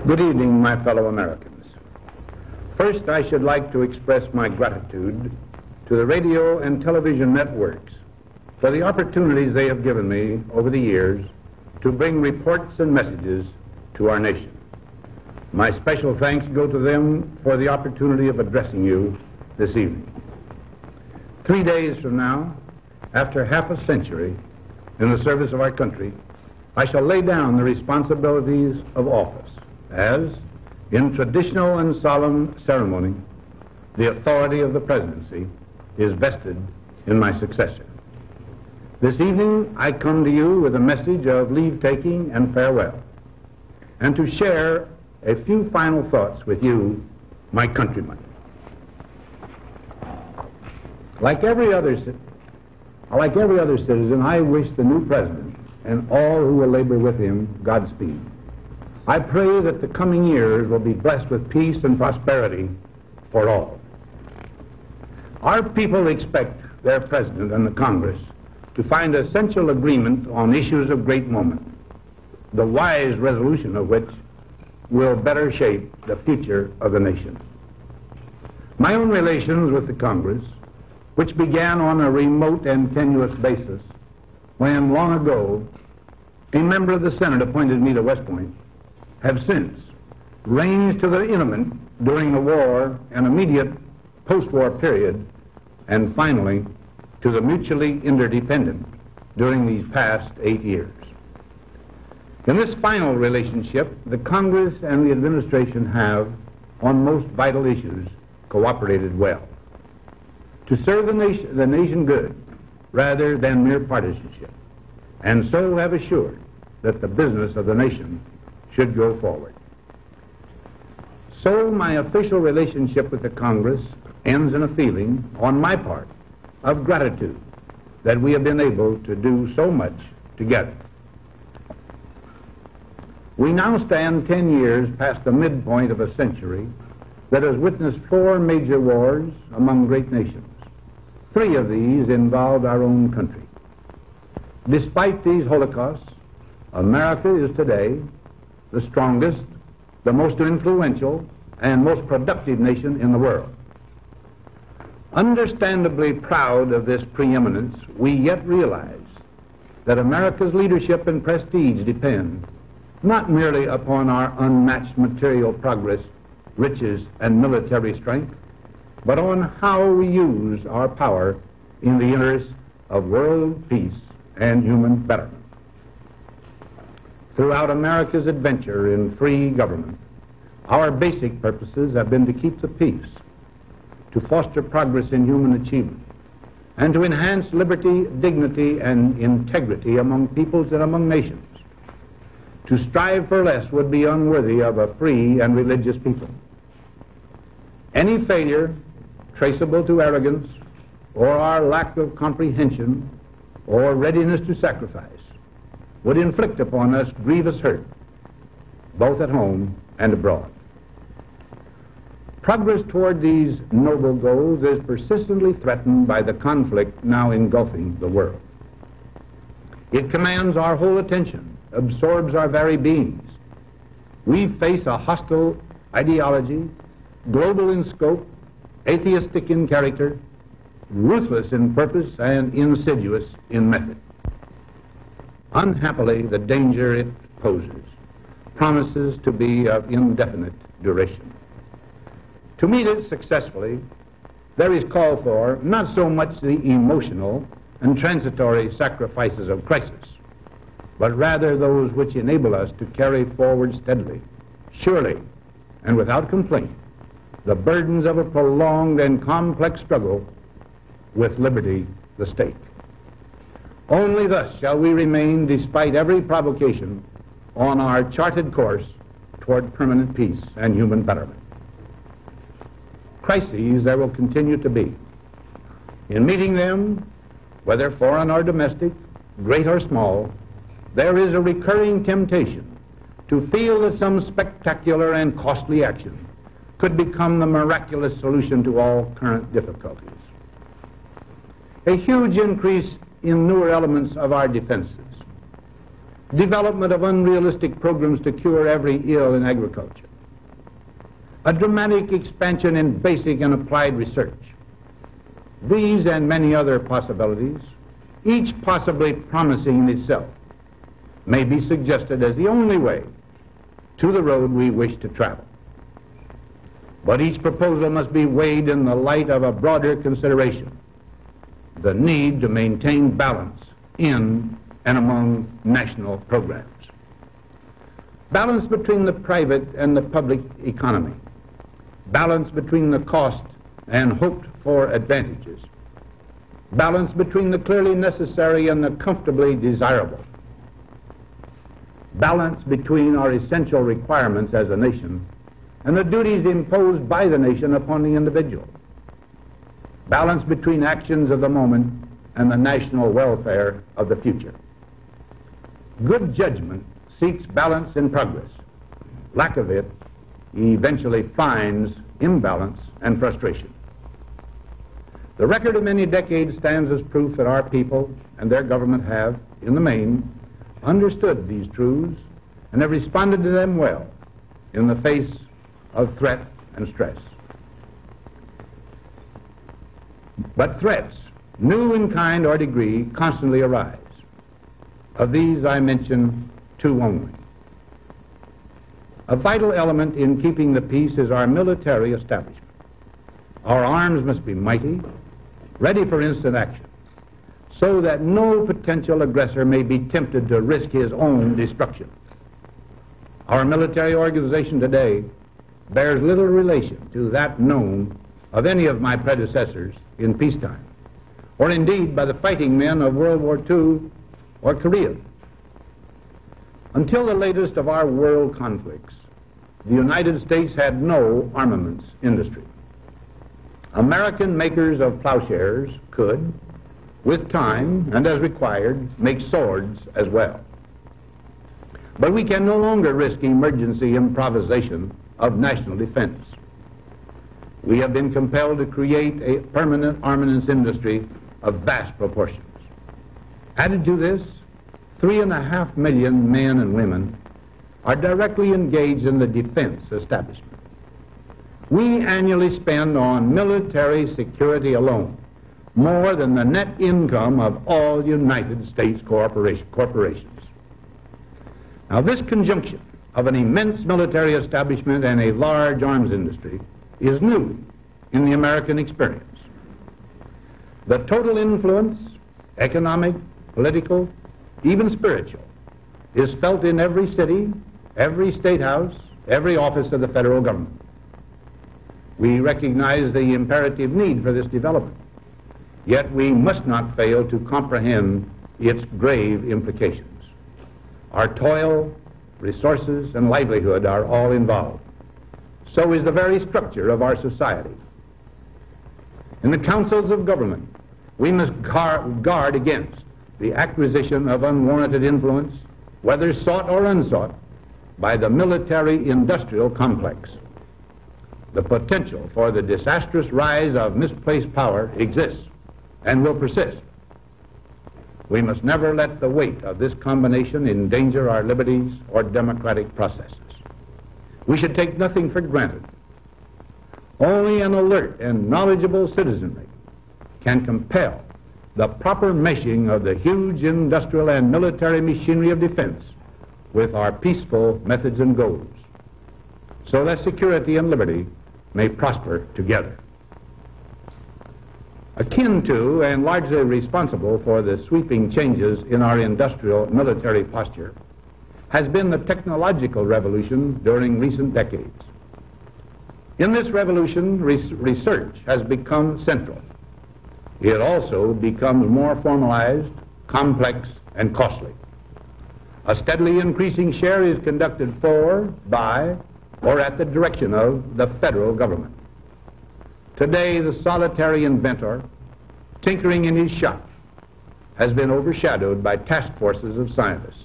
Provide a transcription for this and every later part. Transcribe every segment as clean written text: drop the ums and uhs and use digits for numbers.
Good evening, my fellow Americans. First, I should like to express my gratitude to the radio and television networks for the opportunities they have given me over the years to bring reports and messages to our nation. My special thanks go to them for the opportunity of addressing you this evening. 3 days from now, after half a century in the service of our country, I shall lay down the responsibilities of office as, in traditional and solemn ceremony, the authority of the presidency is vested in my successor. This evening I come to you with a message of leave-taking and farewell, and to share a few final thoughts with you, my countrymen. Like every other citizen, I wish the new president and all who will labor with him Godspeed. I pray that the coming years will be blessed with peace and prosperity for all. Our people expect their president and the Congress to find essential agreement on issues of great moment, the wise resolution of which will better shape the future of the nation. My own relations with the Congress, which began on a remote and tenuous basis when, long ago, a member of the Senate appointed me to West Point, have since ranged to the intimate during the war and immediate post-war period, and finally to the mutually interdependent during these past 8 years. In this final relationship, the Congress and the administration have, on most vital issues, cooperated well to serve the nation good rather than mere partisanship, and so have assured that the business of the nation should go forward. So my official relationship with the Congress ends in a feeling, on my part, of gratitude that we have been able to do so much together. We now stand 10 years past the midpoint of a century that has witnessed 4 major wars among great nations. 3 of these involved our own country. Despite these holocausts, America is today the strongest, the most influential, and most productive nation in the world. Understandably proud of this preeminence, we yet realize that America's leadership and prestige depend not merely upon our unmatched material progress, riches, and military strength, but on how we use our power in the interest of world peace and human betterment. Throughout America's adventure in free government, our basic purposes have been to keep the peace, to foster progress in human achievement, and to enhance liberty, dignity, and integrity among peoples and among nations. To strive for less would be unworthy of a free and religious people. Any failure traceable to arrogance or our lack of comprehension or readiness to sacrifice would inflict upon us grievous hurt, both at home and abroad. Progress toward these noble goals is persistently threatened by the conflict now engulfing the world. It commands our whole attention, absorbs our very beings. We face a hostile ideology, global in scope, atheistic in character, ruthless in purpose, and insidious in method. Unhappily, the danger it poses promises to be of indefinite duration. To meet it successfully, there is call for not so much the emotional and transitory sacrifices of crisis, but rather those which enable us to carry forward steadily, surely, and without complaint, the burdens of a prolonged and complex struggle with liberty, the stake. Only thus shall we remain, despite every provocation, on our charted course toward permanent peace and human betterment. Crises there will continue to be. In meeting them, whether foreign or domestic, great or small, there is a recurring temptation to feel that some spectacular and costly action could become the miraculous solution to all current difficulties. A huge increase in newer elements of our defenses, development of unrealistic programs to cure every ill in agriculture, a dramatic expansion in basic and applied research. These and many other possibilities, each possibly promising in itself, may be suggested as the only way to the road we wish to travel. But each proposal must be weighed in the light of a broader consideration, the need to maintain balance in and among national programs. Balance between the private and the public economy. Balance between the cost and hoped-for advantages. Balance between the clearly necessary and the comfortably desirable. Balance between our essential requirements as a nation and the duties imposed by the nation upon the individual. Balance between actions of the moment and the national welfare of the future. Good judgment seeks balance in progress. Lack of it eventually finds imbalance and frustration. The record of many decades stands as proof that our people and their government have, in the main, understood these truths and have responded to them well in the face of threat and stress. But threats, new in kind or degree, constantly arise. Of these I mention two only. A vital element in keeping the peace is our military establishment. Our arms must be mighty, ready for instant action, so that no potential aggressor may be tempted to risk his own destruction. Our military organization today bears little relation to that known of any of my predecessors in peacetime, or indeed by the fighting men of World War II or Korea. Until the latest of our world conflicts, the United States had no armaments industry. American makers of plowshares could, with time and as required, make swords as well. But we can no longer risk emergency improvisation of national defense. We have been compelled to create a permanent armaments industry of vast proportions. Added to this, 3.5 million men and women are directly engaged in the defense establishment. We annually spend on military security alone more than the net income of all United States corporations. Now, this conjunction of an immense military establishment and a large arms industry is new in the American experience. The total influence, economic, political, even spiritual, is felt in every city, every state house, every office of the federal government. We recognize the imperative need for this development, yet we must not fail to comprehend its grave implications. Our toil, resources, and livelihood are all involved. So is the very structure of our society. In the councils of government, we must guard against the acquisition of unwarranted influence, whether sought or unsought, by the military-industrial complex. The potential for the disastrous rise of misplaced power exists and will persist. We must never let the weight of this combination endanger our liberties or democratic processes. We should take nothing for granted. Only an alert and knowledgeable citizenry can compel the proper meshing of the huge industrial and military machinery of defense with our peaceful methods and goals, so that security and liberty may prosper together. Akin to and largely responsible for the sweeping changes in our industrial military posture has been the technological revolution during recent decades. In this revolution, research has become central. It also becomes more formalized, complex, and costly. A steadily increasing share is conducted for, by, or at the direction of the federal government. Today, the solitary inventor, tinkering in his shop, has been overshadowed by task forces of scientists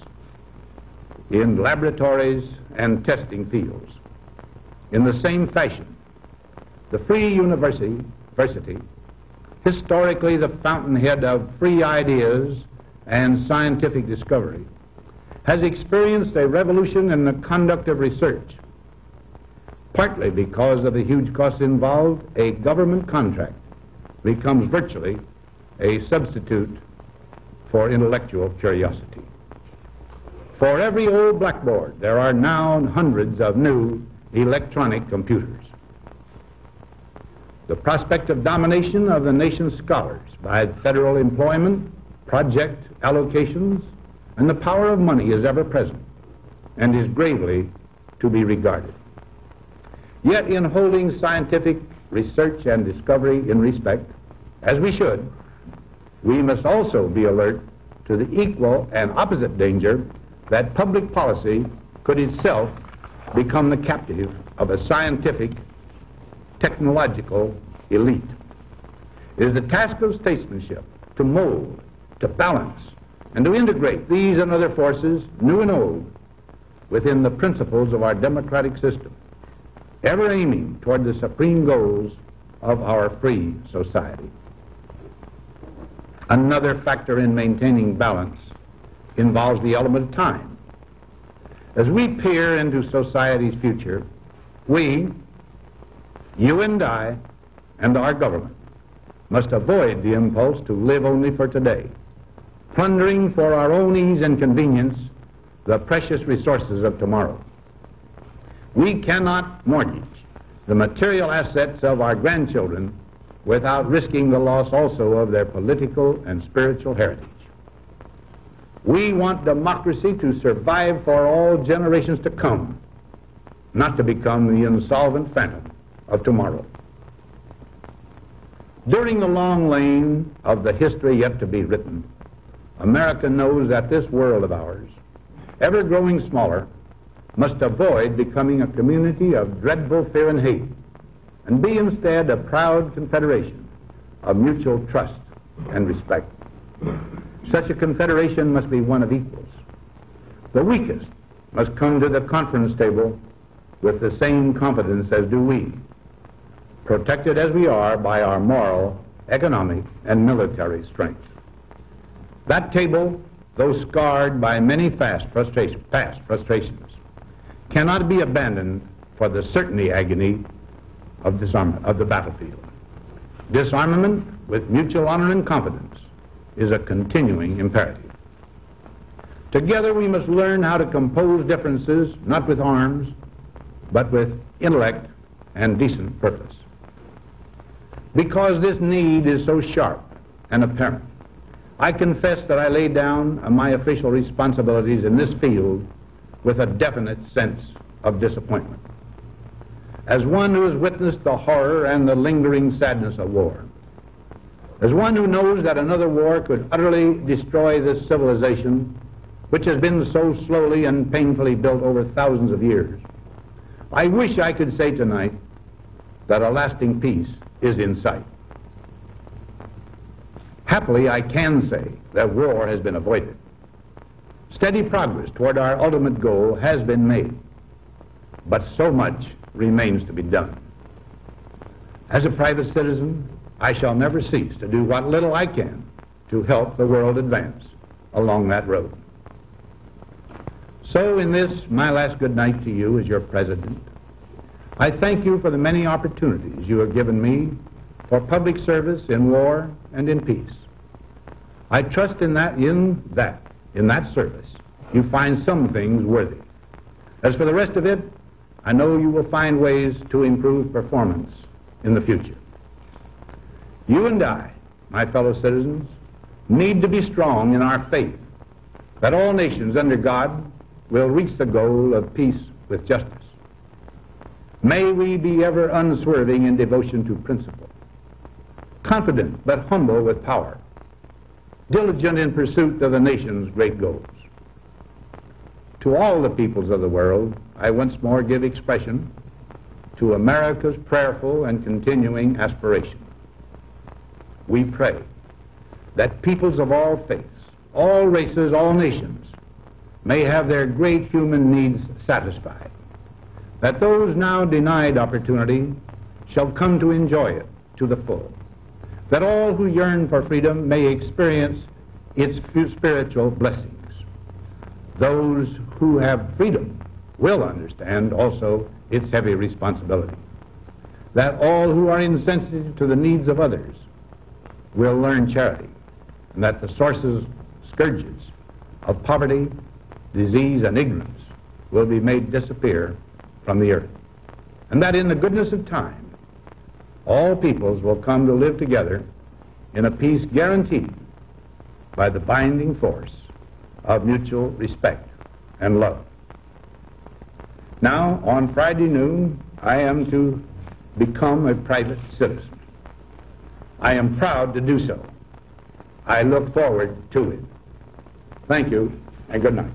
in laboratories and testing fields. In the same fashion, the free university, historically the fountainhead of free ideas and scientific discovery, has experienced a revolution in the conduct of research. Partly because of the huge costs involved, a government contract becomes virtually a substitute for intellectual curiosity. For every old blackboard, there are now hundreds of new electronic computers. The prospect of domination of the nation's scholars by federal employment, project allocations, and the power of money is ever present and is gravely to be regarded. Yet in holding scientific research and discovery in respect, as we should, we must also be alert to the equal and opposite danger that public policy could itself become the captive of a scientific, technological elite. It is the task of statesmanship to mold, to balance, and to integrate these and other forces, new and old, within the principles of our democratic system, ever aiming toward the supreme goals of our free society. Another factor in maintaining balance involves the element of time. As we peer into society's future, we, you and I, and our government must avoid the impulse to live only for today, plundering for our own ease and convenience the precious resources of tomorrow. We cannot mortgage the material assets of our grandchildren without risking the loss also of their political and spiritual heritage. We want democracy to survive for all generations to come, not to become the insolvent phantom of tomorrow. During the long lane of the history yet to be written, America knows that this world of ours, ever growing smaller, must avoid becoming a community of dreadful fear and hate, and be instead a proud confederation of mutual trust and respect. Such a confederation must be one of equals. The weakest must come to the conference table with the same confidence as do we, protected as we are by our moral, economic, and military strength. That table, though scarred by many past frustrations, cannot be abandoned for the certainty agony of disarmament of the battlefield. Disarmament with mutual honor and confidence is a continuing imperative. Together we must learn how to compose differences, not with arms, but with intellect and decent purpose. Because this need is so sharp and apparent, I confess that I lay down my official responsibilities in this field with a definite sense of disappointment. As one who has witnessed the horror and the lingering sadness of war, as one who knows that another war could utterly destroy this civilization, which has been so slowly and painfully built over thousands of years, I wish I could say tonight that a lasting peace is in sight. Happily, I can say that war has been avoided. Steady progress toward our ultimate goal has been made, but so much remains to be done. As a private citizen, I shall never cease to do what little I can to help the world advance along that road. So in this, my last good night to you as your president, I thank you for the many opportunities you have given me for public service in war and in peace. I trust in that service, you find some things worthy. As for the rest of it, I know you will find ways to improve performance in the future. You and I, my fellow citizens, need to be strong in our faith that all nations under God will reach the goal of peace with justice. May we be ever unswerving in devotion to principle, confident but humble with power, diligent in pursuit of the nation's great goals. To all the peoples of the world, I once more give expression to America's prayerful and continuing aspiration. We pray that peoples of all faiths, all races, all nations may have their great human needs satisfied, that those now denied opportunity shall come to enjoy it to the full, that all who yearn for freedom may experience its spiritual blessings, those who have freedom will understand also its heavy responsibility. That all who are insensitive to the needs of others will learn charity, and that the scourges of poverty, disease, and ignorance will be made disappear from the earth. And that in the goodness of time, all peoples will come to live together in a peace guaranteed by the binding force of mutual respect and love. Now, on Friday noon, I am to become a private citizen. I am proud to do so. I look forward to it. Thank you, and good night.